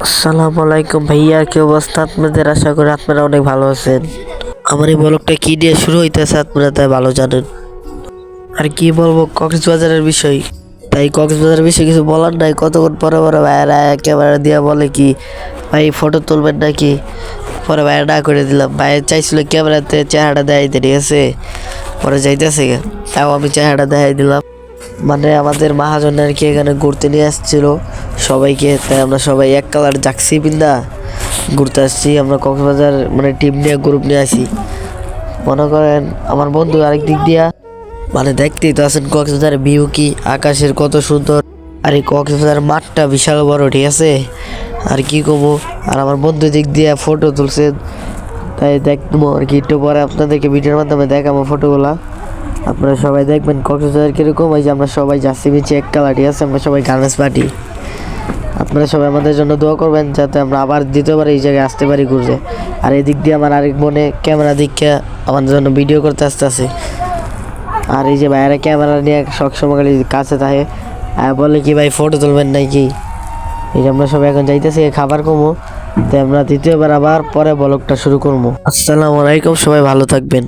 আসসালামু আলাইকুম ভাইয়া, কি অবস্থা আপনাদের? আশা করি আপনারা অনেক ভালো আছেন। আমার এই ব্লগটা কি দিয়ে শুরু হইতেছে আপনারা তাই ভালো জানেন। আর কি বলবো কক্সবাজারের বিষয়, তাই কক্সবাজারের বিষয়ে কিছু বলার নাই। কতক্ষণ পরে পরে ভাইয়ারা ক্যামেরা দিয়ে বলে কি ভাই ফটো তুলবেন নাকি, পরে ভাইয়া না করে দিলাম। ভাইয়া চাইছিল ক্যামেরাতে চেহারাটা দেখাইতে, ঠিক আছে, পরে যাইতেছে তাও আমি চেহারাটা দেখাই দিলাম। মানে আমাদের মহাজন আর কি এখানে ঘুরতে নিয়ে আসছিল সবাইকে, তাই আমরা সবাই এক কালার জার্সি পিন্দা ঘুরতে আসছি। আমরা কক্সবাজার মানে টিম নিয়ে গ্রুপ নিয়ে আসি। মনে করেন আমার বন্ধু আরেক দিক দিয়া, মানে দেখতেই তো আছেন কক্সবাজারের ভিউ কি, আকাশের কত সুন্দর। আর এই কক্সবাজার মাঠটা বিশাল বড়, ঠিক আছে, আর কি কমো। আর আমার বন্ধু দিক দিয়ে ফটো তুলছে, তাই দেখবো আর কি একটু পরে আপনাদেরকে ভিডিওর মাধ্যমে দেখাবো ফটোগুলা। আপনারা সবাই দেখবেন কক্সবাজার কিরকম। এই যে আমরা সবাই যাচ্ছি বিচে এক কালার, ঠিক আছে, আমরা সবাই গার্মেন্টস পার্টি। আপনারা সবাই আমাদের জন্য দোয়া করবেন যাতে আমরা আবার দ্বিতীয়বার এই জায়গায় আসতে পারি ঘুরতে। আর এদিক দিয়ে আমার আরেক বোনে ক্যামেরা দিকে আমাদের জন্য ভিডিও করতে আসতেছে। আর এই যে ভাইয়েরা ক্যামেরা নিয়ে সবসময় কাছে থাকে আর বলে কি ভাই ফটো তুলবেন নাকি। এই যে আমরা সবাই এখন যাইতেছি খাবার কমো, তাই আমরা দ্বিতীয়বার আবার পরে ব্লগটা শুরু করবো। আসসালামু আলাইকুম, সবাই ভালো থাকবেন।